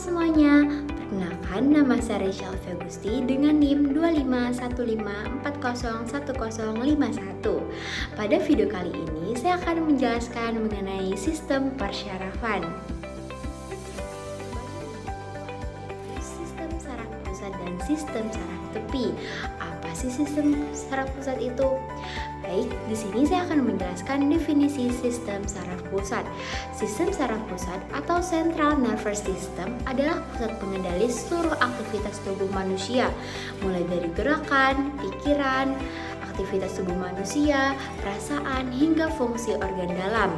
semuanya, perkenalkan nama saya Rachel Fegusti dengan NIM 2515401051. Pada video kali ini saya akan menjelaskan mengenai sistem persyarafan. Sistem saraf pusat dan sistem saraf tepi. Apa sih sistem saraf pusat itu? Baik, di sini saya akan menjelaskan definisi sistem saraf pusat. Sistem saraf pusat atau Central Nervous System adalah pusat pengendali seluruh aktivitas tubuh manusia, mulai dari gerakan, pikiran, aktivitas tubuh manusia, perasaan, hingga fungsi organ dalam.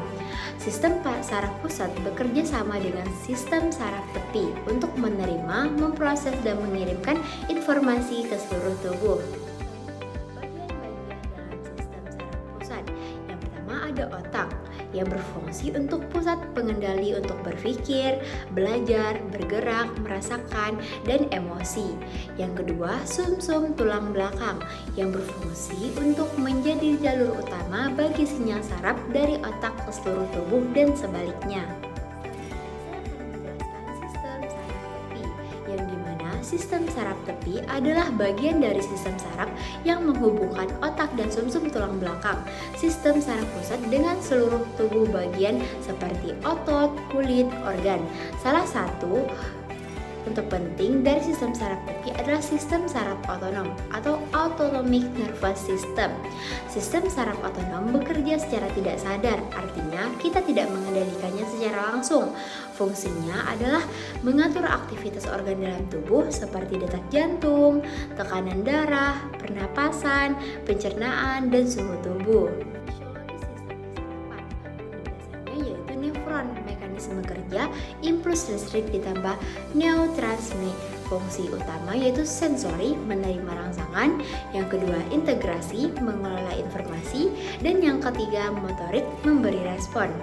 Sistem saraf pusat bekerja sama dengan sistem saraf tepi untuk menerima, memproses, dan mengirimkan informasi ke seluruh tubuh. Yang pertama ada otak yang berfungsi untuk pusat pengendali untuk berpikir, belajar, bergerak, merasakan, dan emosi. Yang kedua, sumsum tulang belakang yang berfungsi untuk menjadi jalur utama bagi sinyal saraf dari otak ke seluruh tubuh dan sebaliknya. Sistem saraf tepi adalah bagian dari sistem saraf yang menghubungkan otak dan sumsum tulang belakang, sistem saraf pusat dengan seluruh tubuh bagian seperti otot, kulit, organ. Salah satu untuk penting dari sistem saraf tepi adalah sistem saraf otonom atau autonomic nervous system. Sistem saraf otonom bekerja secara tidak sadar, artinya kita tidak mengendalikannya secara langsung. Fungsinya adalah mengatur aktivitas organ dalam tubuh seperti detak jantung, tekanan darah, pernapasan, pencernaan, dan suhu tubuh. Yaitu nefron, mekanisme kerja, impuls listrik ditambah neurotransmitter. Fungsi utama yaitu sensori, menerima rangsangan, yang kedua integrasi, mengelola informasi, dan yang ketiga motorik, memberi respon.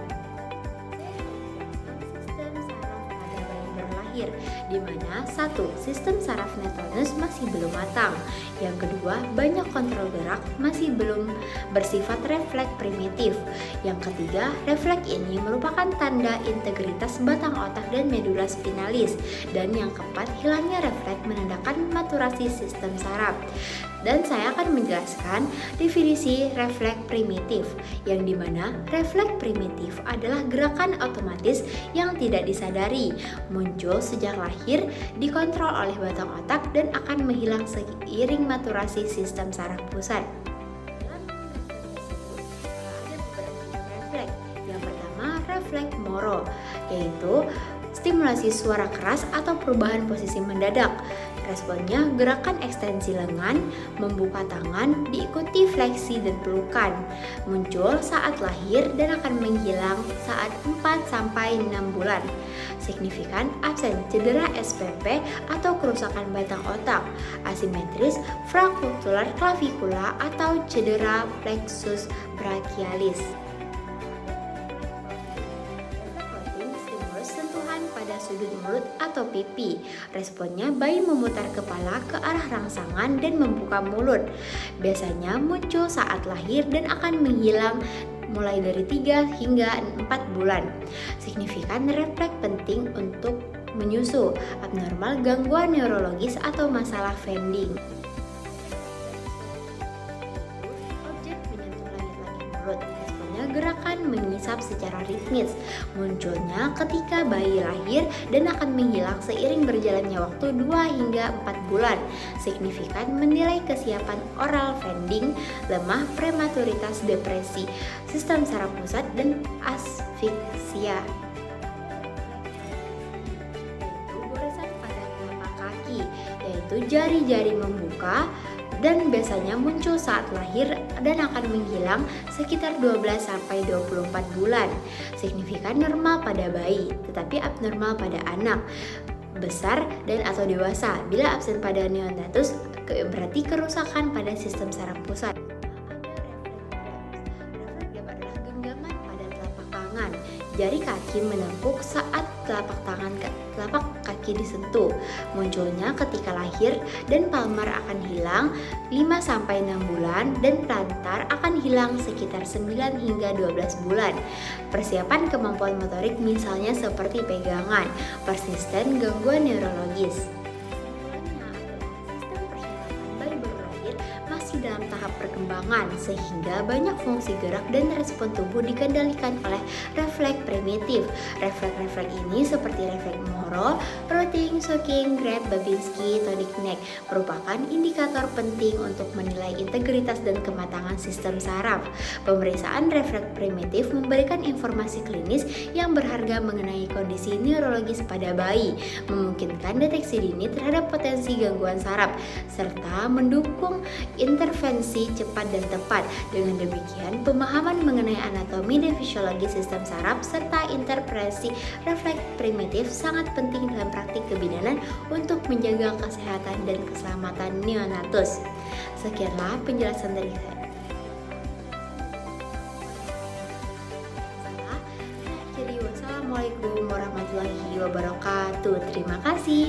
Di mana satu, sistem saraf netonus masih belum matang. Yang kedua, banyak kontrol gerak masih belum bersifat refleks primitif. Yang ketiga, refleks ini merupakan tanda integritas batang otak dan medula spinalis. Dan yang keempat, hilangnya refleks menandakan maturasi sistem saraf. Dan saya akan menjelaskan definisi refleks primitif, yang dimana refleks primitif adalah gerakan otomatis yang tidak disadari, muncul sejak lahir, dikontrol oleh batang otak, dan akan menghilang seiring maturasi sistem saraf pusat. Ada beberapa refleks. Yang pertama, refleks Moro, yaitu stimulasi suara keras atau perubahan posisi mendadak. Responnya gerakan ekstensi lengan, membuka tangan, diikuti fleksi dan pelukan. Muncul saat lahir dan akan menghilang saat 4-6 bulan. Signifikan absen cedera SPP atau kerusakan batang otak. Asimetris frakular klavikula atau cedera plexus brachialis. Pada sudut mulut atau pipi. Responnya bayi memutar kepala ke arah rangsangan dan membuka mulut. Biasanya muncul saat lahir dan akan menghilang mulai dari 3 hingga 4 bulan. Signifikan refleks penting untuk menyusu, abnormal gangguan neurologis atau masalah vending. Objek menyentuh langit-langit mulut. Gerakan mengisap secara ritmis, munculnya ketika bayi lahir dan akan menghilang seiring berjalannya waktu 2 hingga 4 bulan. Signifikan menilai kesiapan oral vending, lemah, prematuritas, depresi, sistem saraf pusat, dan asfiksia. Goresan pada telapak kaki, yaitu jari-jari membuka, dan biasanya muncul saat lahir dan akan menghilang sekitar 12-24 bulan. Signifikan normal pada bayi, tetapi abnormal pada anak besar dan atau dewasa. Bila absen pada neonatus, berarti kerusakan pada sistem saraf pusat. Refleks adalah genggaman pada telapak tangan. Jari kaki menempuk saat telapak tangan ke telapak kaki disentuh. Munculnya ketika lahir dan palmar akan hilang 5-6 bulan dan plantar akan hilang sekitar 9 hingga 12 bulan. Persiapan kemampuan motorik misalnya seperti pegangan, persisten gangguan neurologis. Sistem persyaratan bayi baru lahir masih dalam tahap perkembangan sehingga banyak fungsi gerak dan respon tubuh dikendalikan oleh refleks primitif. Refleks-refleks ini seperti refleks Moro, rotting, sucking, grab, Babinski, tonic neck merupakan indikator penting untuk menilai integritas dan kematangan sistem saraf. Pemeriksaan refleks primitif memberikan informasi klinis yang berharga mengenai kondisi neurologis pada bayi, memungkinkan deteksi dini terhadap potensi gangguan saraf, serta mendukung intervensi cepat dan tepat. Dengan demikian, pemahaman mengenai anatomi dan fisiologi sistem saraf serta interpretasi refleks primitif sangat penting dalam praktik kebidanan untuk menjaga kesehatan dan keselamatan neonatus. Sekianlah penjelasan dari saya. Jadi wassalamualaikum warahmatullahi wabarakatuh. Terima kasih.